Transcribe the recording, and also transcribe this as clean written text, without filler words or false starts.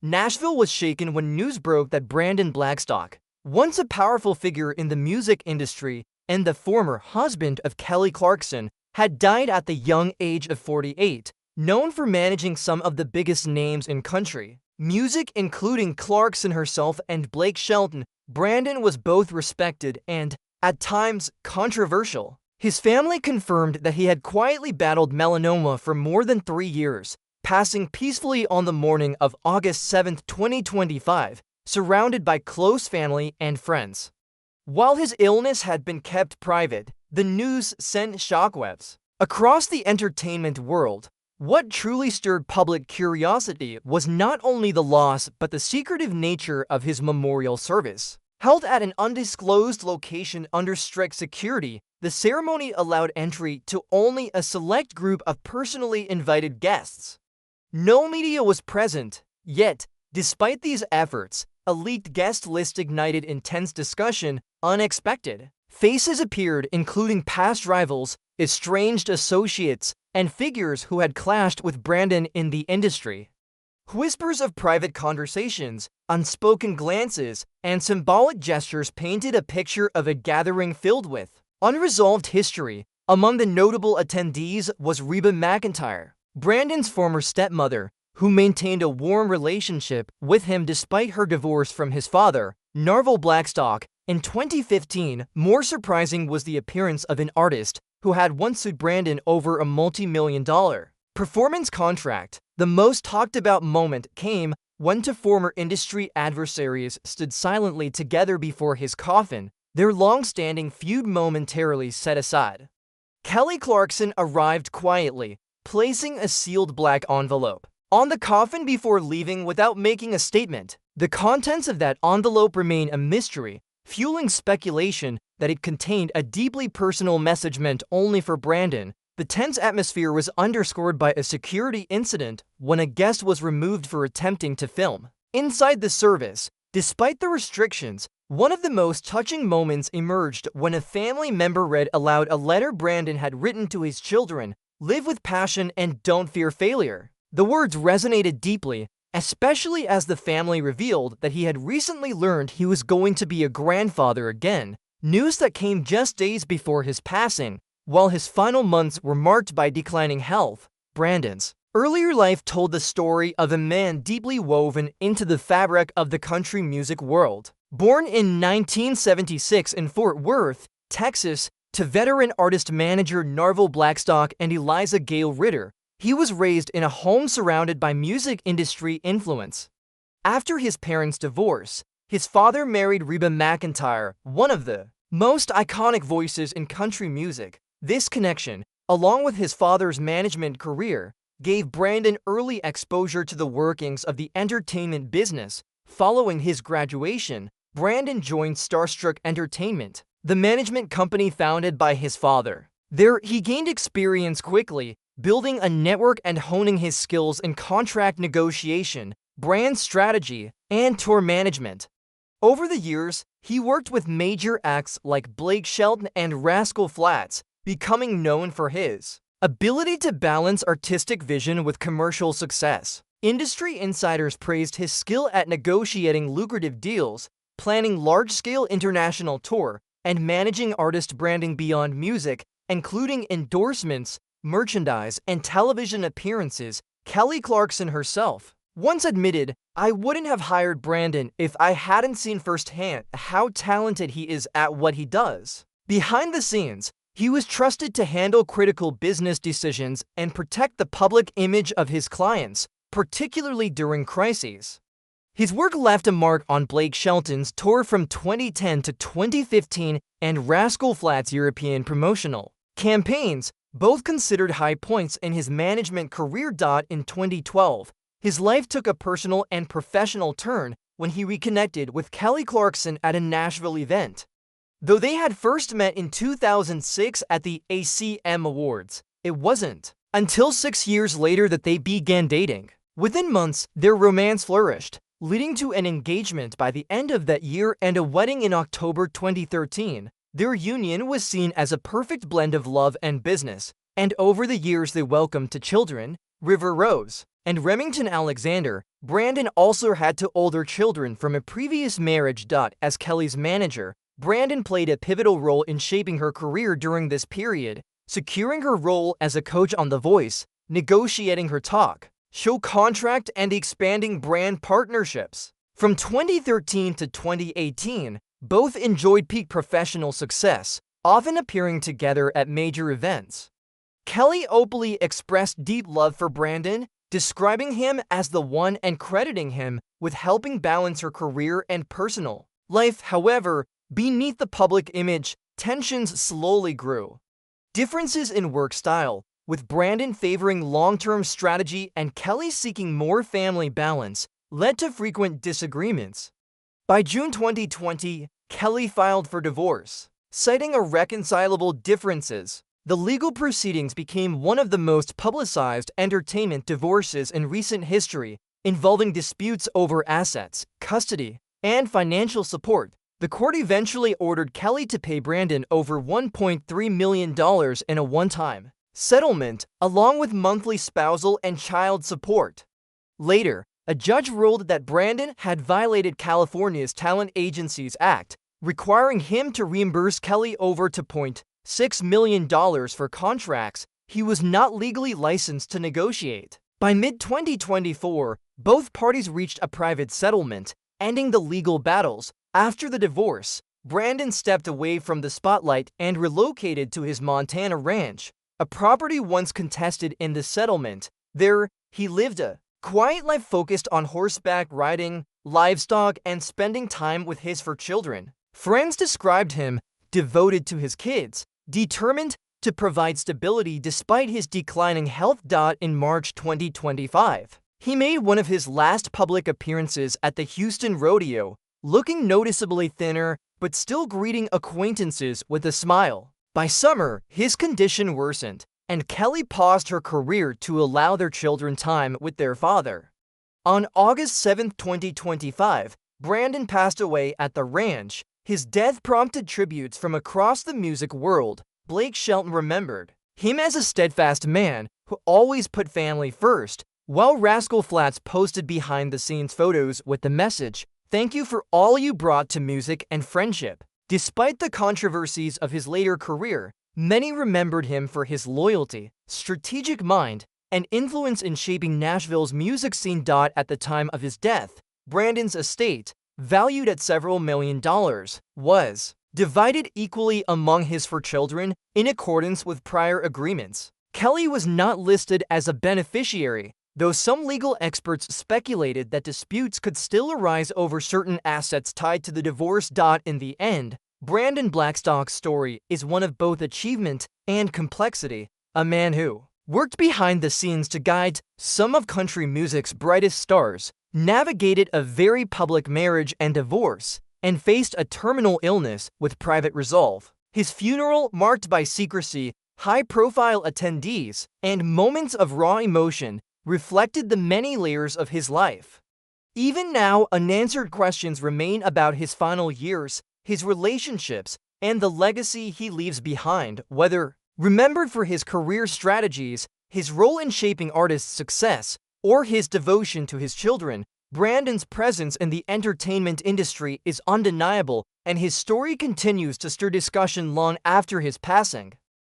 Nashville was shaken when news broke that Brandon Blackstock, once a powerful figure in the music industry and the former husband of Kelly Clarkson, had died at the young age of 48. Known for managing some of the biggest names in country music, including Clarkson herself and Blake Shelton, Brandon was both respected and, at times, controversial. His family confirmed that he had quietly battled melanoma for more than 3 years, passing peacefully on the morning of August 7, 2025, surrounded by close family and friends. While his illness had been kept private, the news sent shockwaves across the entertainment world. What truly stirred public curiosity was not only the loss but the secretive nature of his memorial service. Held at an undisclosed location under strict security, the ceremony allowed entry to only a select group of personally invited guests. No media was present, yet, despite these efforts, a leaked guest list ignited intense discussion. Unexpected faces appeared, including past rivals, estranged associates, and figures who had clashed with Brandon in the industry. Whispers of private conversations, unspoken glances, and symbolic gestures painted a picture of a gathering filled with unresolved history. Among the notable attendees was Reba McEntire, Brandon's former stepmother, who maintained a warm relationship with him despite her divorce from his father, Brandon Blackstock. In 2015, more surprising was the appearance of an artist who had once sued Brandon over a multi-million-dollar performance contract. The most talked-about moment came when two former industry adversaries stood silently together before his coffin, their long-standing feud momentarily set aside. Kelly Clarkson arrived quietly, placing a sealed black envelope on the coffin before leaving without making a statement. The contents of that envelope remain a mystery, fueling speculation that it contained a deeply personal message meant only for Brandon. The tense atmosphere was underscored by a security incident when a guest was removed for attempting to film inside the service. Despite the restrictions, one of the most touching moments emerged when a family member read aloud a letter Brandon had written to his children: "Live with passion and don't fear failure." The words resonated deeply, especially as the family revealed that he had recently learned he was going to be a grandfather again, news that came just days before his passing. While his final months were marked by declining health, Brandon's earlier life told the story of a man deeply woven into the fabric of the country music world. Born in 1976 in Fort Worth, Texas, to veteran artist-manager Brandon Blackstock and Eliza Gale Ritter, he was raised in a home surrounded by music industry influence. After his parents' divorce, his father married Reba McEntire, one of the most iconic voices in country music. This connection, along with his father's management career, gave Brandon early exposure to the workings of the entertainment business. Following his graduation, Brandon joined Starstruck Entertainment, the management company founded by his father. There, he gained experience quickly, building a network and honing his skills in contract negotiation, brand strategy, and tour management. Over the years, he worked with major acts like Blake Shelton and Rascal Flatts, becoming known for his ability to balance artistic vision with commercial success. Industry insiders praised his skill at negotiating lucrative deals, planning large-scale international tour, and managing artist branding beyond music, including endorsements, merchandise, and television appearances. Kelly Clarkson herself once admitted, "I wouldn't have hired Brandon if I hadn't seen firsthand how talented he is at what he does." Behind the scenes, he was trusted to handle critical business decisions and protect the public image of his clients, particularly during crises. His work left a mark on Blake Shelton's tour from 2010 to 2015 and Rascal Flatts' European promotional campaigns, both considered high points in his management career. In 2012, his life took a personal and professional turn when he reconnected with Kelly Clarkson at a Nashville event. Though they had first met in 2006 at the ACM Awards, it wasn't until 6 years later that they began dating. Within months, their romance flourished, leading to an engagement by the end of that year and a wedding in October 2013. Their union was seen as a perfect blend of love and business, and over the years they welcomed 2 children, River Rose, and Remington Alexander, Brandon also had two older children from a previous marriage. As Kelly's manager, Brandon played a pivotal role in shaping her career during this period, securing her role as a coach on The Voice, negotiating her talk show contract, and expanding brand partnerships. From 2013 to 2018, both enjoyed peak professional success, often appearing together at major events. Kelly openly expressed deep love for Brandon, describing him as the one and crediting him with helping balance her career and personal life. However, beneath the public image, tensions slowly grew. Differences in work style, with Brandon favoring long-term strategy and Kelly seeking more family balance, led to frequent disagreements. By June 2020, Kelly filed for divorce, citing irreconcilable differences. The legal proceedings became one of the most publicized entertainment divorces in recent history, involving disputes over assets, custody, and financial support. The court eventually ordered Kelly to pay Brandon over $1.3 million in a one-time settlement, along with monthly spousal and child support. Later, a judge ruled that Brandon had violated California's Talent Agencies Act, requiring him to reimburse Kelly over $2.6 million for contracts he was not legally licensed to negotiate. By mid-2024, both parties reached a private settlement, ending the legal battles. After the divorce, Brandon stepped away from the spotlight and relocated to his Montana ranch, a property once contested in the settlement. There, he lived a quiet life focused on horseback riding, livestock, and spending time with his four children. Friends described him devoted to his kids, determined to provide stability despite his declining health. In March 2025, he made one of his last public appearances at the Houston Rodeo, looking noticeably thinner but still greeting acquaintances with a smile. By summer, his condition worsened, and Kelly paused her career to allow their children time with their father. On August 7, 2025, Brandon passed away at the ranch. His death prompted tributes from across the music world. Blake Shelton remembered him as a steadfast man who always put family first, while Rascal Flatts posted behind-the-scenes photos with the message, "Thank you for all you brought to music and friendship." Despite the controversies of his later career, many remembered him for his loyalty, strategic mind, and influence in shaping Nashville's music scene. At the time of his death, Brandon's estate, valued at several $1 million, was divided equally among his four children in accordance with prior agreements. Kelly was not listed as a beneficiary, though some legal experts speculated that disputes could still arise over certain assets tied to the divorce. In the end, Brandon Blackstock's story is one of both achievement and complexity, a man who worked behind the scenes to guide some of country music's brightest stars, navigated a very public marriage and divorce, and faced a terminal illness with private resolve. His funeral, marked by secrecy, high-profile attendees, and moments of raw emotion, reflected the many layers of his life. Even now, unanswered questions remain about his final years, his relationships, and the legacy he leaves behind. Whether remembered for his career strategies, his role in shaping artists' success, or his devotion to his children, Brandon's presence in the entertainment industry is undeniable, and his story continues to stir discussion long after his passing.